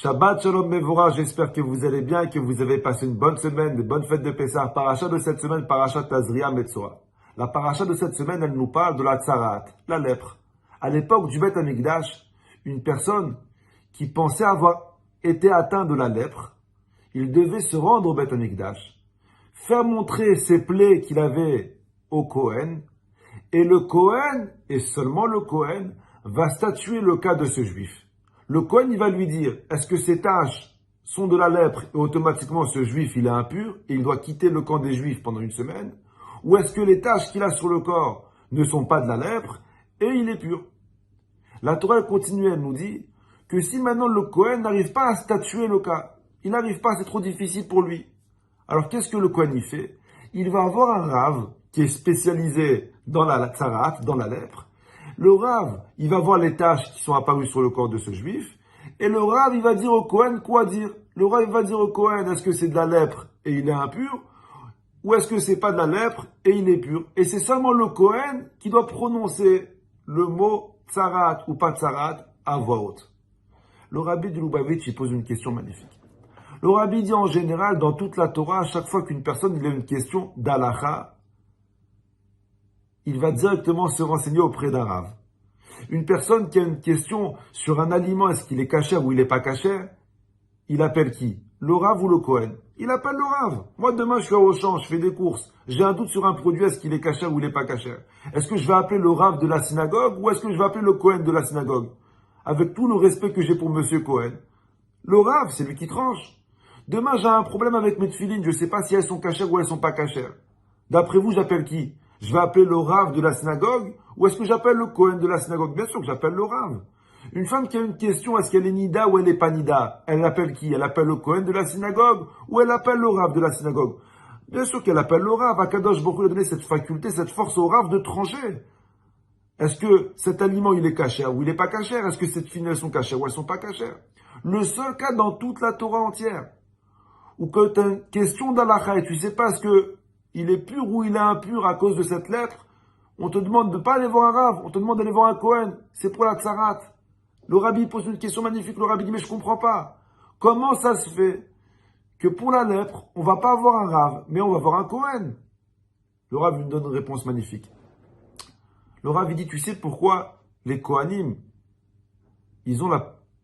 Shabbat Shalom Mevorah, j'espère que vous allez bien et que vous avez passé une bonne semaine, de bonnes fêtes de Pessah. Paracha de cette semaine, Paracha Tazria Metzora. La paracha de cette semaine, elle nous parle de la tsarat, la lèpre. À l'époque du Beth Amikdash, une personne qui pensait avoir été atteint de la lèpre, il devait se rendre au Beth Amikdash, faire montrer ses plaies qu'il avait au Kohen, et le Kohen, et seulement le Kohen, va statuer le cas de ce juif. Le Kohen, il va lui dire, est-ce que ces taches sont de la lèpre et automatiquement ce juif, il est impur et il doit quitter le camp des juifs pendant une semaine? Ou est-ce que les taches qu'il a sur le corps ne sont pas de la lèpre et il est pur? La Torah elle continue, elle nous dit que si maintenant le Kohen n'arrive pas à statuer le cas, il n'arrive pas, c'est trop difficile pour lui. Alors qu'est-ce que le Kohen y fait? Il va avoir un rave qui est spécialisé dans la tsarat, dans la lèpre. Le Rav, il va voir les taches qui sont apparues sur le corps de ce juif. Et le Rav, il va dire au Kohen quoi dire. Le Rav, il va dire au Kohen, est-ce que c'est de la lèpre et il est impur? Ou est-ce que c'est pas de la lèpre et il est pur? Et c'est seulement le Kohen qui doit prononcer le mot tsarat ou pas tsarat à voix haute. Le Rabbi de Lubavitch, il pose une question magnifique. Le Rabbi dit en général, dans toute la Torah, à chaque fois qu'une personne il a une question d'alacha, il va directement se renseigner auprès d'un Rav. Une personne qui a une question sur un aliment, est-ce qu'il est cachère ou il n'est pas cachère, il appelle qui? Le Rav ou le Kohen? Il appelle le Rav. Moi, demain, je suis à Auchan, je fais des courses. J'ai un doute sur un produit, est-ce qu'il est cachère ou il n'est pas cachère? Est-ce que je vais appeler le Rav de la synagogue ou est-ce que je vais appeler le Kohen de la synagogue? Avec tout le respect que j'ai pour Monsieur Cohen. Le Rav, c'est lui qui tranche. Demain, j'ai un problème avec mes tefilines, je ne sais pas si elles sont cachères ou elles sont pas cachères. D'après vous, j'appelle qui? Je vais appeler le Rav de la synagogue ou est-ce que j'appelle le Kohen de la synagogue? Bien sûr que j'appelle le Rav. Une femme qui a une question, est-ce qu'elle est Nida ou elle n'est pas Nida? Elle appelle qui? Elle appelle le Kohen de la synagogue ou elle appelle le Rav de la synagogue? Bien sûr qu'elle appelle le Rav. Akadosh Baruch Hu a donné cette faculté, cette force au Rav de trancher. Est-ce que cet aliment il est cachère ou il n'est pas cachère? Est-ce que ces filles elles sont cachères ou elles sont pas cachères? Le seul cas dans toute la Torah entière où quand tu as une question d'Alacha et tu sais pas est-ce que il est pur ou il est impur à cause de cette lettre, on te demande de ne pas aller voir un Rav, on te demande d'aller voir un Kohen. C'est pour la tsarat. Le Rabbi pose une question magnifique. Le Rabbi dit, mais je comprends pas. Comment ça se fait que pour la lèpre, on va pas avoir un Rav, mais on va voir un Kohen? Le Rav lui donne une réponse magnifique. Le Rav dit, tu sais pourquoi les Kohanim, ils ont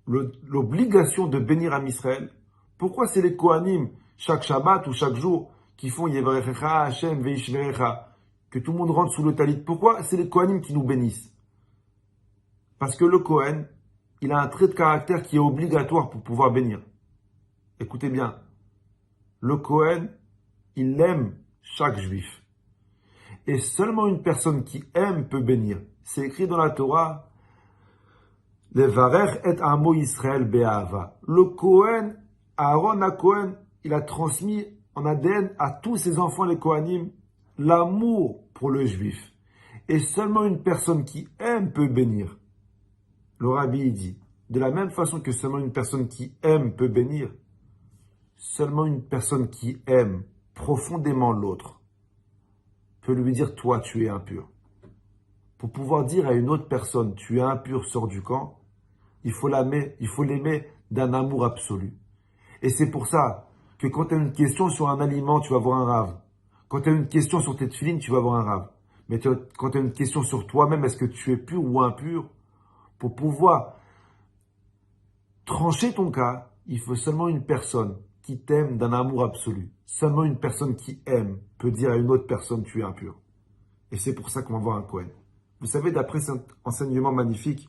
l'obligation de bénir Am Israël? Pourquoi c'est les Kohanim, chaque Shabbat ou chaque jour, qui font Yevarechecha Hashem Veishverecha, que tout le monde rentre sous le talit? Pourquoi c'est les Kohanim qui nous bénissent? Parce que le Kohen, il a un trait de caractère qui est obligatoire pour pouvoir bénir. Écoutez bien, le Kohen, il aime chaque juif. Et seulement une personne qui aime peut bénir. C'est écrit dans la Torah, Levarech et amo Israël be'ahava. Le Kohen, Aaron à Kohen, il a transmis en ADN à tous ses enfants les Kohanim l'amour pour le juif. Et seulement une personne qui aime peut bénir. Le Rabbi dit, de la même façon que seulement une personne qui aime peut bénir, seulement une personne qui aime profondément l'autre peut lui dire, toi tu es impur. Pour pouvoir dire à une autre personne, tu es impur, sors du camp, il faut l'aimer d'un amour absolu. Et c'est pour ça que quand tu as une question sur un aliment, tu vas voir un Rav. Quand tu as une question sur tes tefilines, tu vas voir un Rav. Mais quand tu as une question sur toi-même, est-ce que tu es pur ou impur? Pour pouvoir trancher ton cas, il faut seulement une personne qui t'aime d'un amour absolu. Seulement une personne qui aime peut dire à une autre personne, tu es impur. Et c'est pour ça qu'on va voir un Kohen. Vous savez, d'après cet enseignement magnifique,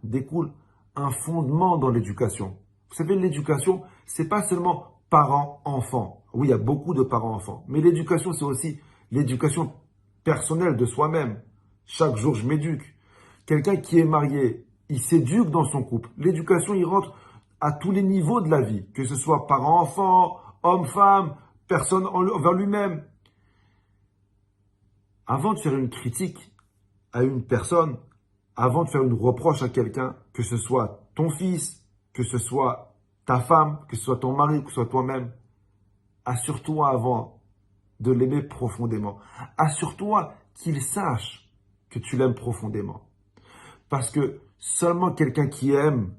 découle un fondement dans l'éducation. Vous savez, l'éducation, c'est pas seulement parents-enfants. Oui, il y a beaucoup de parents-enfants. Mais l'éducation, c'est aussi l'éducation personnelle de soi-même. Chaque jour, je m'éduque. Quelqu'un qui est marié, il s'éduque dans son couple. L'éducation, il rentre à tous les niveaux de la vie. Que ce soit parents-enfants, hommes-femmes, personne envers lui-même. Avant de faire une critique à une personne, avant de faire une reproche à quelqu'un, que ce soit ton fils, que ce soit ta femme, que ce soit ton mari, que ce soit toi-même, assure-toi avant de l'aimer profondément. Assure-toi qu'il sache que tu l'aimes profondément. Parce que seulement quelqu'un qui aime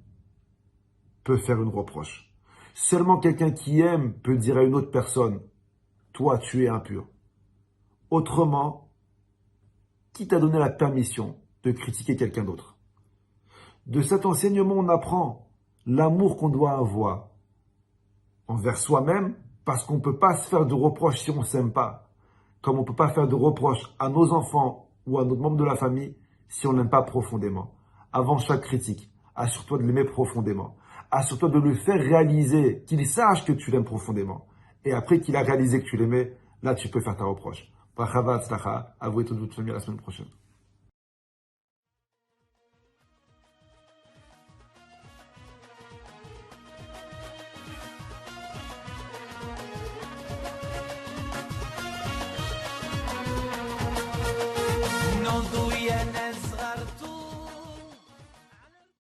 peut faire une reproche. Seulement quelqu'un qui aime peut dire à une autre personne, toi tu es impur. Autrement, qui t'a donné la permission de critiquer quelqu'un d'autre? De cet enseignement, on apprend l'amour qu'on doit avoir envers soi-même, parce qu'on ne peut pas se faire de reproches si on ne s'aime pas. Comme on ne peut pas faire de reproches à nos enfants ou à notre membre de la famille si on ne l'aime pas profondément. Avant chaque critique, assure-toi de l'aimer profondément. Assure-toi de lui faire réaliser qu'il sache que tu l'aimes profondément. Et après qu'il a réalisé que tu l'aimais, là tu peux faire ta reproche. Brachava, tzlacha, à vous et toute votre famille à la semaine prochaine.